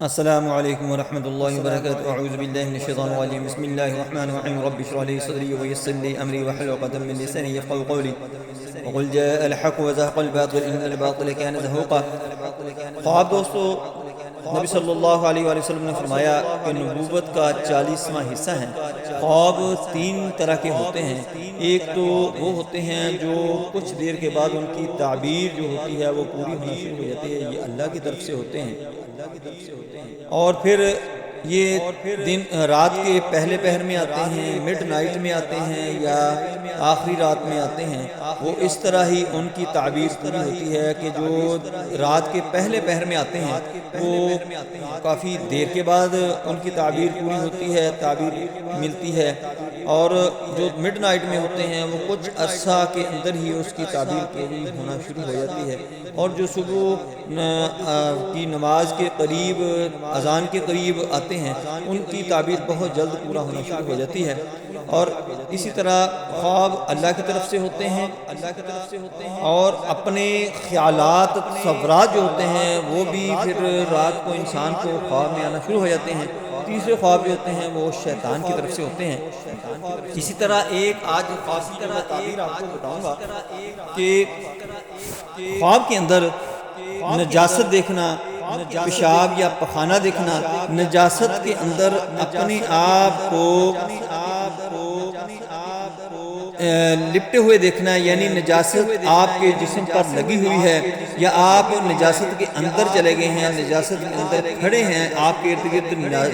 السلام علیکم ورحمۃ اللہ وبرکاتہ اعوذ باللہ من الشیطان الرجیم بسم اللہ الرحمن الرحیم رب اشرح لي صدری ويسر لي امری واحلل عقدۃ من لسانی يفقهوا قولی وقل جاء الحق وزهق الباطل ان الباطل كان زهوقا۔ خواب دوستو، نبی صلی اللہ علیہ وآلہ وسلم نے فرمایا کہ نبوت کا 40واں حصہ ہے۔ خواب تین طرح کے ہوتے ہیں۔ ایک تو وہ ہوتے ہیں جو کچھ دیر کے بعد ان کی تعبیر جو ہوتی ہے وہ پوری ہونا شروع ہو جاتی ہے، یہ اللہ کی طرف سے ہوتے ہیں۔ اور پھر یہ رات کے پہلے پہر میں آتے ہیں، مڈ نائٹ میں آتے ہیں یا آخری رات میں آتے ہیں۔ وہ اس طرح ہی ان کی تعبیر پوری ہوتی ہے کہ جو رات کے پہلے پہر میں آتے ہیں وہ کافی دیر کے بعد ان کی تعبیر پوری ہوتی ہے، تعبیر ملتی ہے، اور جو مڈ نائٹ میں ہوتے ہیں وہ کچھ عرصہ کے اندر ہی اس کی تعبیر پوری ہونا شروع ہو جاتی ہے۔ اور جو صبح کی نماز کے قریب، اذان کے قریب آتے ہیں، ان کی تعبیر بہت جلد پورا ہونا شروع ہو جاتی ہے۔ اور اسی طرح خواب اللہ کی طرف سے ہوتے ہیں، اور اپنے خیالات، تصورات جو ہوتے ہیں وہ بھی پھر رات کو انسان کو خواب میں آنا شروع ہو جاتے ہیں۔ تیسرے خواب جو ہوتے ہیں وہ شیطان کی طرف سے ہوتے ہیں۔ اسی طرح ایک آج خواب کی میں تعبیر آپ کو بتاؤں گا کہ خواب کے اندر نجاست دیکھنا، پیشاب یا پخانہ دیکھنا، نجاست کے اندر اپنے آپ کو لپٹے ہوئے دیکھنا، یعنی نجاست آپ کے جسم پر لگی ہوئی ہے، یا آپ نجاست کے اندر چلے گئے ہیں، نجاست کے اندر کھڑے ہیں، آپ کے ارد گرد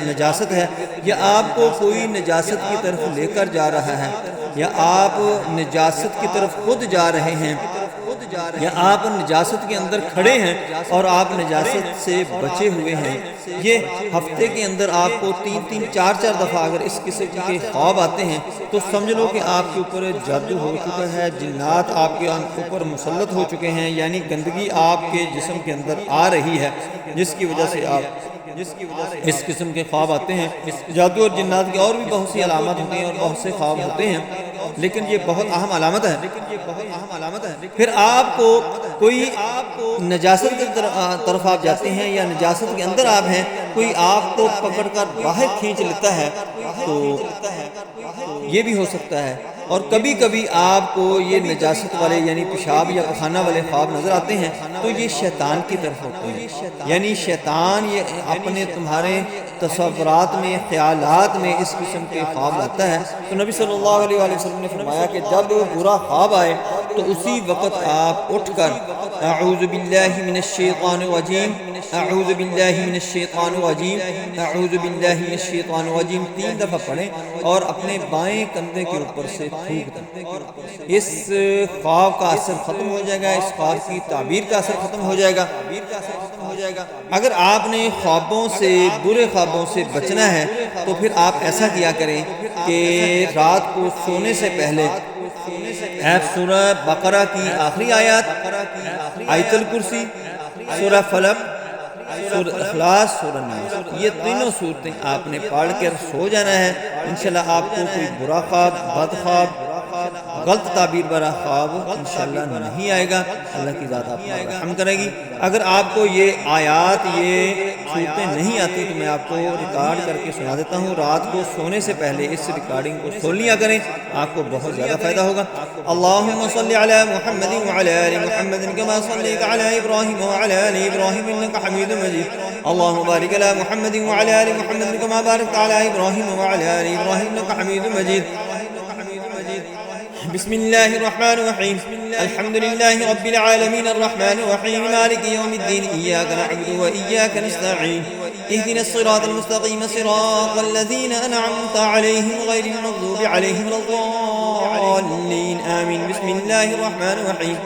نجاست ہے، یا آپ کو کوئی نجاست کی طرف لے کر جا رہا ہے، یا آپ نجاست کی طرف خود جا رہے ہیں، یا آپ نجاست کے اندر کھڑے ہیں اور آپ نجاست سے بچے ہوئے ہیں۔ یہ ہفتے کے اندر آپ کو 3 4 دفعہ اگر اس قسم کے خواب آتے ہیں تو سمجھ لو کہ آپ کے اوپر جادو ہو چکا ہے، جنات آپ کے اوپر مسلط ہو چکے ہیں، یعنی گندگی آپ کے جسم کے اندر آ رہی ہے، جس کی وجہ سے آپ اس قسم کے خواب آتے ہیں۔ جادو اور جنات کی اور بھی بہت سی علامات ہوتی ہیں اور بہت سے خواب ہوتے ہیں، لیکن یہ بہت اہم علامت ہے۔ پھر آپ کو کوئی نجاست کی طرف آپ جاتے ہیں یا نجاست کے اندر آپ ہیں، کوئی آپ کو پکڑ کر باہر کھینچ لیتا ہے تو یہ بھی ہو سکتا ہے۔ اور کبھی کبھی آپ کو یہ نجاست والے یعنی پیشاب یا پخانہ والے خواب نظر آتے ہیں تو یہ شیطان کی طرف ہوتے ہیں، یعنی شیطان یہ اپنے تمہارے تصورات میں، خیالات میں اس قسم کے خواب لاتا ہے۔ تو نبی صلی اللہ علیہ وآلہ وسلم نے فرمایا کہ جب برا خواب آئے تو اسی وقت آپ اٹھ کر اعوذ باللہ من الشیطان الرجیم، اعوذ باللہ من الشیطان الرجیم، اعوذ باللہ من الشیطان الرجیم 3 دفعہ پڑھیں اور اپنے بائیں کندھے کے اوپر سے تھوک دیں۔ اس خواب کا اثر ختم ہو جائے گا، اس خواب کی تعبیر کا اثر ختم ہو جائے گا۔ اگر آپ نے خوابوں سے، برے خوابوں سے بچنا ہے تو پھر آپ ایسا کیا کریں کہ رات کو سونے سے پہلے سورہ بقرہ کی آخری آیات، آیت الکرسی، سورہ فلق، سورہ اخلاص، سورہ ناس، یہ تینوں صورتیں آپ نے پڑھ کر سو جانا ہے۔ انشاءاللہ آپ کو کوئی برا خواب، بد خواب، غلط تعبیر برا خواب انشاءاللہ نہیں آئے گا۔ اللہ کی ذات آپ پر رحم کرے گی۔ اگر آپ کو یہ آیات، یہ صورتیں نہیں آتی تو میں آپ کو ریکارڈ کر کے سنا دیتا ہوں۔ رات کو سونے سے پہلے اس ریکارڈنگ کو سن لیا کریں، آپ کو بہت زیادہ فائدہ ہوگا۔ اللہم صلی علی محمد وعلی آل محمد کما صلیت علی ابراہیم وعلی آل ابراہیم انک حمید مجید۔ اللہم بارک علی محمد وعلی آل محمد کما بارکت علی ابراہیم وعلی آل ابراہیم انک حمید مجید۔ بسم اللہ الرحمن الرحیم الحمد للہ رب العالمین الرحمن الرحیم مالک یوم الدین ایاک نعبد و ایاک نستعین اهدنا الصراط المستقیم صراط الذین انعمت علیہم غیر المغضوب علیہم ولا الضالین آمین۔ بسم اللہ الرحمن الرحیم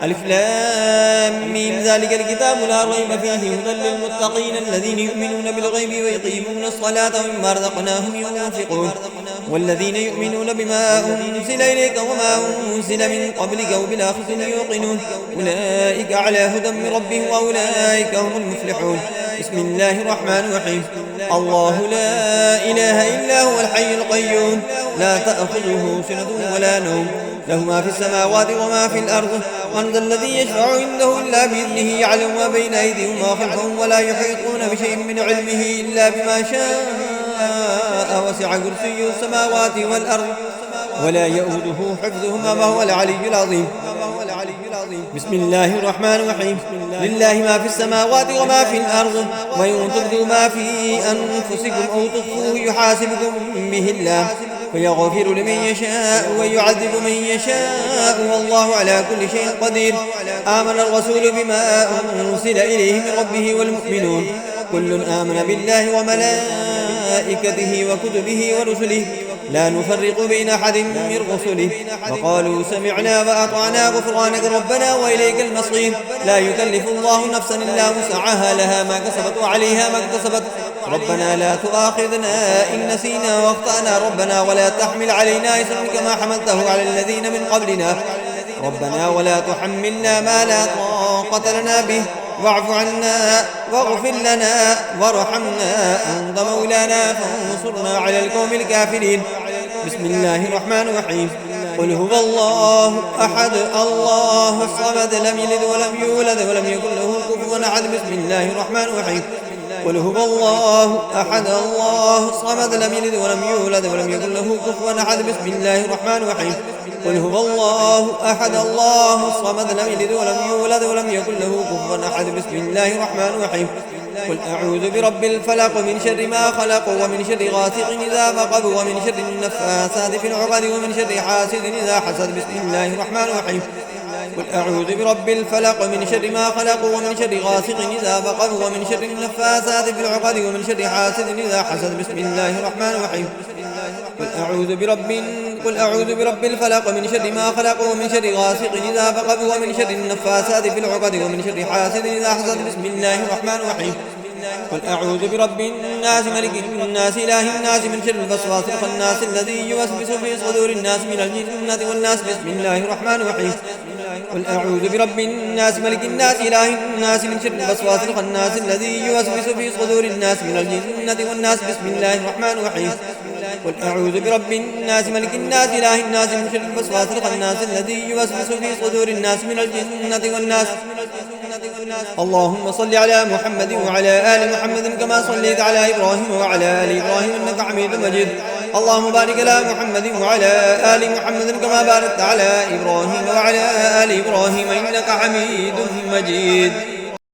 الف لام میم ذلک الکتاب لا ریب فیہ ھدی للمتقین الذین یؤمنون بالغیب ویقیمون الصلاة ومما رزقناہم ينفقون والذین یؤمنون بما انزل إليك وما أنزل من قبلك وبالآخرة يوقنون أولئك على هدى من ربهم وأولئك هم المفلحون۔ بسم الله الرحمن الرحيم الله لا إله إلا هو الحي القيوم لا تأخذه سنة ولا نوم له ما في السماوات وما في الأرض. من ذا الذي يشفع عنده إلا بإذنه، يعلم ما بين أيديهم وما خلفهم ولا يحيطون بشيء من علمه إلا بما شاء، وسع كرسيه السماوات والأرض ولا يؤوده حفظهما وهو العلي العظيم. بسم الله الرحمن الرحيم. لله ما في السماوات وما في الأرض، وإن تبدوا ما في أنفسكم أو تخفوه يحاسبكم به الله، فيغفر لمن يشاء ويعذب من يشاء، والله على كل شيء قدير. آمن الرسول بما أرسل إليه من ربه والمؤمنون كل آمن بالله وملائكته وكتبه ورسله لا نفرق بين أحد من رسله، وقالوا سمعنا وأطعنا غفرانك ربنا وإليك المصير. لا يكلف الله نفسا إلا وسعها، لها ما كسبت وعليها ما اكتسبت. ربنا لا تؤاخذنا إن نسينا واخطأنا، ربنا ولا تحمل علينا إصرا كما حملته على الذين من قبلنا، ربنا ولا تحملنا ما لا طاقة لنا به، واعف عنا واغفر لنا وارحمنا، أنت مولانا فانصرنا على القوم الكافرين. بسم الله الرحمن الرحيم. قل هو الله أحد الله الصمد، لم يلد ولم يولد ولم يكن له كفوا أحد. بسم الله الرحمن الرحيم. قل هو الله أحد الله الصمد، لم يلد ولم يولد ولم يكن له كفوا أحد. بسم الله الرحمن الرحيم. قل هو الله أحد الله الصمد، لم يلد ولم يولد ولم يكن له كفوا أحد. بسم الله الرحمن الرحيم. قل أعوذ برب الفلق من شر ما خلق ومن شر غاسق إذا وقب ومن شر النفاثات في العقد ومن شر حاسد إذا حسد. بسم الله الرحمن الرحيم. قل أعوذ برب الفلق من شر ما خلق ومن شر غاسق إذا وقب ومن شر النفاثات في العقد ومن شر حاسد إذا حسد. بسم الله الرحمن الرحيم. قل أعوذ برب الفلق من شر ما خلق ومن شر غاسق إذا وقب ومن شر النفاثات في العقد ومن شر حاسد إذا حسد. بسم الله الرحمن الرحيم. قل أعوذ برب الناس ملك الناس إله الناس من شر الوسواس الخناس الذي يوسوس في صدور الناس من الجنة والناس. بسم الله الرحمن الرحيم. قل أعوذ برب الناس ملك الناس إله الناس من شر الوسواس الخناس الذي يوسوس في صدور الناس من الجنة والناس. بسم الله الرحمن الرحيم. قل أعوذ برب الناس ملك الناس إله الناس من شر الوسواس الخناس الذي يوسوس في صدور الناس من الجنة والناس. اللهم صل على محمد وعلى آل محمد كما صليت على إبراهيم وعلى آل إبراهيم إنك حميد مجيد. اللهم بارك على محمد وعلى آل محمد كما باركت على إبراهيم وعلى آل إبراهيم إنك حميد مجيد.